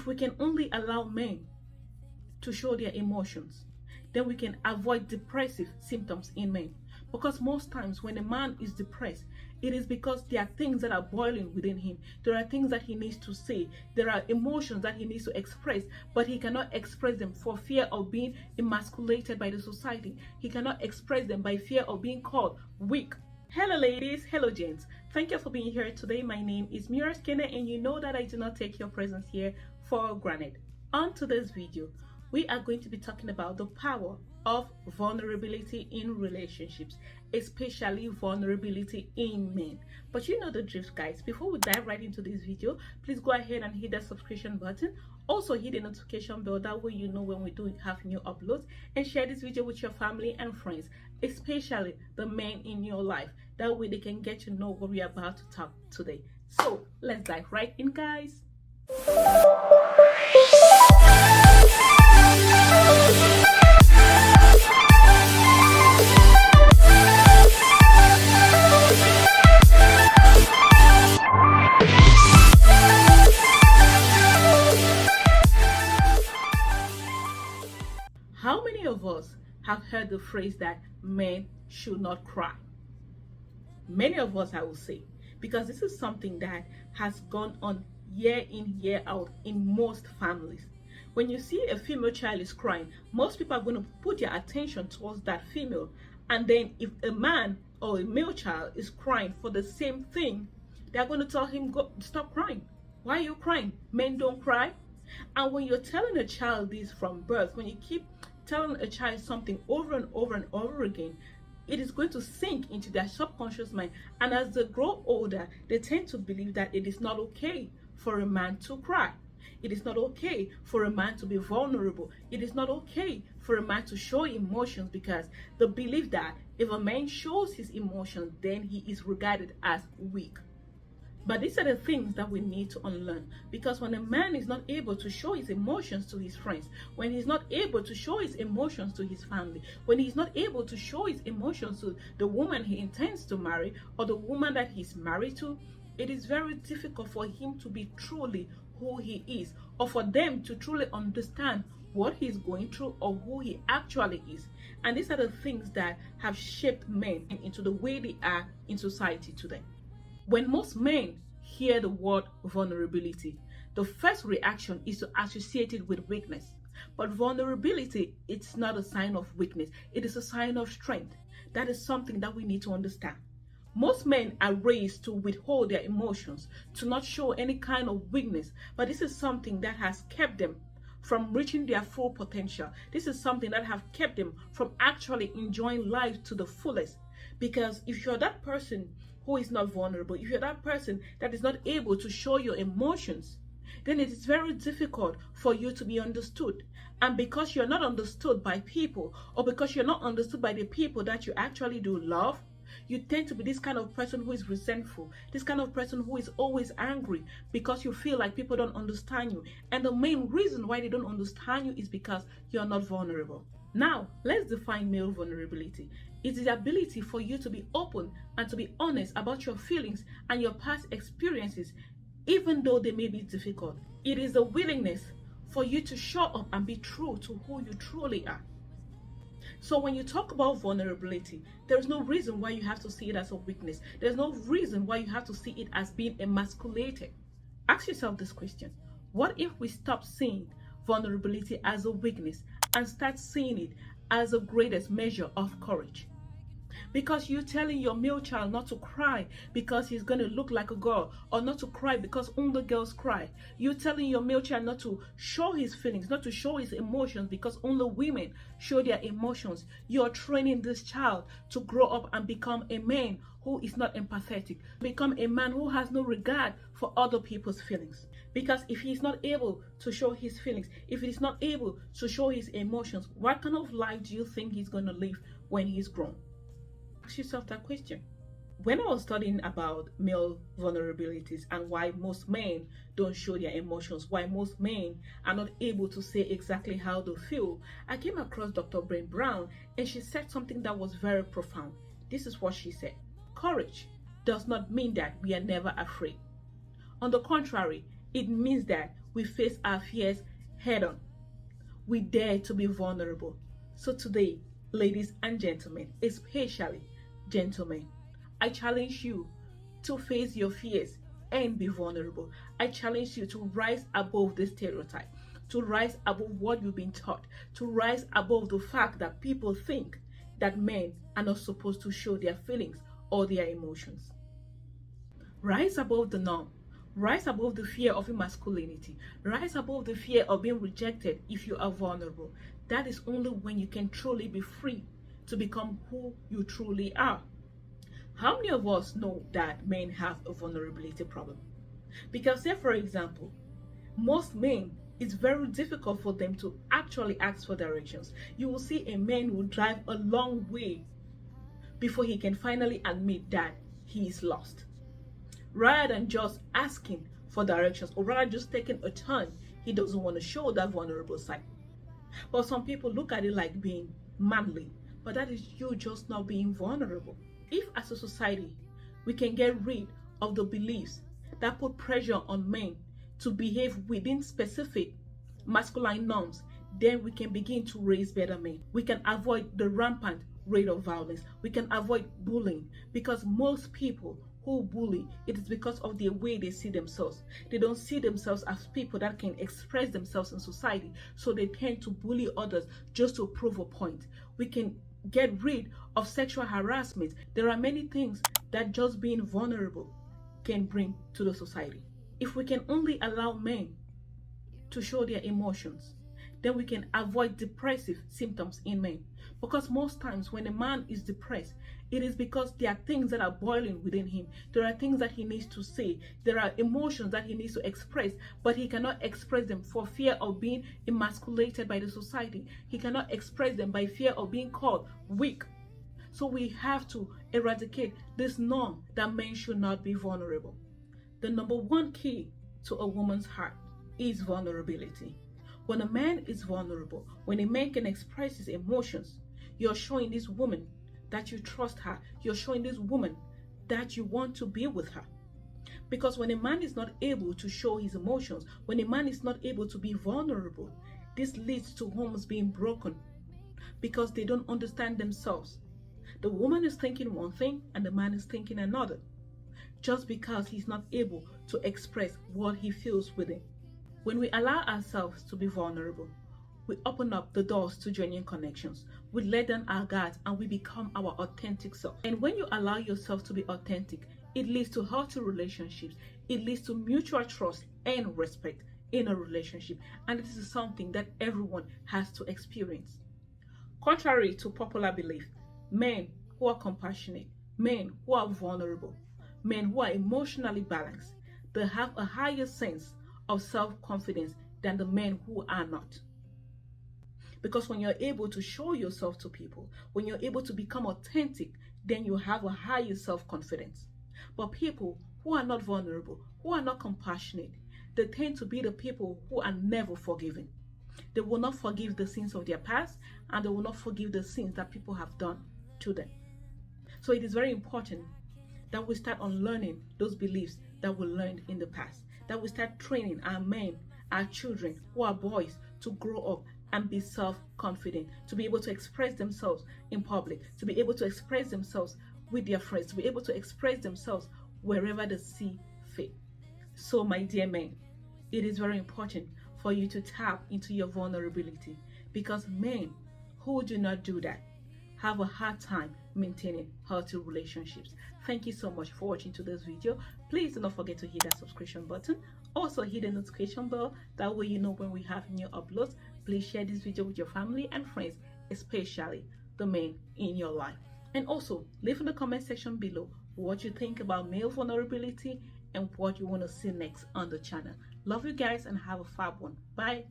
If we can only allow men to show their emotions, then we can avoid depressive symptoms in men. Because most times when a man is depressed, it is because there are things that are boiling within him. There are things that he needs to say. There are emotions that he needs to express, but he cannot express them for fear of being emasculated by the society. He cannot express them by fear of being called weak. Hello ladies, hello gents. Thank you for being here today. My name is Mira Skinner, and you know that I do not take your presence here for granted. On today's video, we are going to be talking about the power of vulnerability in relationships, especially vulnerability in men. But you know the drift, guys. Before we dive right into this video, please go ahead and hit that subscription button. Also hit the notification bell, that way you know when we do have new uploads, and share this video with your family and friends, especially the men in your life. That way they can get to know what we are about to talk today. So let's dive right in, guys. How many of us have heard the phrase that men should not cry? Many of us, I will say, because this is something that has gone on year in, year out in most families. When you see a female child is crying, most people are going to put their attention towards that female. And then if a man or a male child is crying for the same thing, they're going to tell him, go, stop crying. Why are you crying? Men don't cry. And when you're telling a child this from birth, when you keep telling a child something over and over and over again, it is going to sink into their subconscious mind. And as they grow older, they tend to believe that it is not okay for a man to cry. It is not okay for a man to be vulnerable. It is not okay for a man to show emotions, because they believe that if a man shows his emotions, then he is regarded as weak. But these are the things that we need to unlearn, because when a man is not able to show his emotions to his friends, when he's not able to show his emotions to his family, when he's not able to show his emotions to the woman he intends to marry or the woman that he's married to, it is very difficult for him to be truly who he is, or for them to truly understand what he's going through or who he actually is. And these are the things that have shaped men into the way they are in society today. When most men hear the word vulnerability, the first reaction is to associate it with weakness. But vulnerability, it's not a sign of weakness. It is a sign of strength. That is something that we need to understand. Most men are raised to withhold their emotions, to not show any kind of weakness. But this is something that has kept them from reaching their full potential. This is something that has kept them from actually enjoying life to the fullest. Because if you're that person who is not vulnerable, if you're that person that is not able to show your emotions, then it is very difficult for you to be understood. And because you're not understood by people, or because you're not understood by the people that you actually do love, you tend to be this kind of person who is resentful, this kind of person who is always angry, because you feel like people don't understand you. And the main reason why they don't understand you is because you're not vulnerable. Now, let's define male vulnerability. It is the ability for you to be open and to be honest about your feelings and your past experiences, even though they may be difficult. It is the willingness for you to show up and be true to who you truly are. So when you talk about vulnerability, there's no reason why you have to see it as a weakness. There's no reason why you have to see it as being emasculated. Ask yourself this question: what if we stop seeing vulnerability as a weakness and start seeing it as the greatest measure of courage? Because you're telling your male child not to cry because he's going to look like a girl, or not to cry because only girls cry. You're telling your male child not to show his feelings, not to show his emotions because only women show their emotions. You're training this child to grow up and become a man who is not empathetic, become a man who has no regard for other people's feelings. Because if he's not able to show his feelings, if he's not able to show his emotions, what kind of life do you think he's going to live when he's grown? Ask yourself that question. When I was studying about male vulnerabilities and why most men don't show their emotions, why most men are not able to say exactly how they feel, I came across Dr. Brené Brown, and she said something that was very profound. This is what she said: courage does not mean that we are never afraid. On the contrary, it means that we face our fears head on. We dare to be vulnerable. So today, ladies and gentlemen, especially gentlemen, I challenge you to face your fears and be vulnerable. I challenge you to rise above the stereotype, to rise above what you've been taught, to rise above the fact that people think that men are not supposed to show their feelings or their emotions. Rise above the norm. Rise above the fear of masculinity. Rise above the fear of being rejected if you are vulnerable. That is only when you can truly be free to become who you truly are. How many of us know that men have a vulnerability problem? Because say for example, most men, it's very difficult for them to actually ask for directions. You will see a man who drive a long way before he can finally admit that he is lost. Rather than just asking for directions or rather just taking a turn, he doesn't want to show that vulnerable side. But some people look at it like being manly, but that is you just not being vulnerable. If as a society we can get rid of the beliefs that put pressure on men to behave within specific masculine norms, then we can begin to raise better men. We can avoid the rampant rate of violence. We can avoid bullying, because most people who bully, it is because of the way they see themselves. They don't see themselves as people that can express themselves in society, so they tend to bully others just to prove a point. We can get rid of sexual harassment. There are many things that just being vulnerable can bring to the society. If we can only allow men to show their emotions, then we can avoid depressive symptoms in men. Because most times when a man is depressed, it is because there are things that are boiling within him. There are things that he needs to say. There are emotions that he needs to express, but he cannot express them for fear of being emasculated by the society. He cannot express them by fear of being called weak. So we have to eradicate this norm that men should not be vulnerable. The number one key to a woman's heart is vulnerability. When a man is vulnerable, when a man can express his emotions, you're showing this woman that you trust her. You're showing this woman that you want to be with her. Because when a man is not able to show his emotions, when a man is not able to be vulnerable, this leads to homes being broken because they don't understand themselves. The woman is thinking one thing and the man is thinking another, just because he's not able to express what he feels within. When we allow ourselves to be vulnerable, we open up the doors to genuine connections. We let down our guards and we become our authentic self. And when you allow yourself to be authentic, it leads to healthy relationships. It leads to mutual trust and respect in a relationship. And this is something that everyone has to experience. Contrary to popular belief, men who are compassionate, men who are vulnerable, men who are emotionally balanced, they have a higher sense of self-confidence than the men who are not. Because when you're able to show yourself to people, when you're able to become authentic, then you have a higher self-confidence. But people who are not vulnerable, who are not compassionate, they tend to be the people who are never forgiving. They will not forgive the sins of their past, and they will not forgive the sins that people have done to them. So it is very important that we start unlearning those beliefs that we learned in the past, that we start training our men, our children, who are boys, to grow up and be self-confident, to be able to express themselves in public, to be able to express themselves with their friends, to be able to express themselves wherever they see fit. So my dear men, it is very important for you to tap into your vulnerability, because men who do not do that have a hard time maintaining healthy relationships. Thank you so much for watching today's video. Please do not forget to hit that subscription button. Also hit the notification bell. That way you know when we have new uploads. Please share this video with your family and friends, especially the men in your life. And also leave in the comment section below what you think about male vulnerability and what you want to see next on the channel. Love you guys and have a fab one. Bye.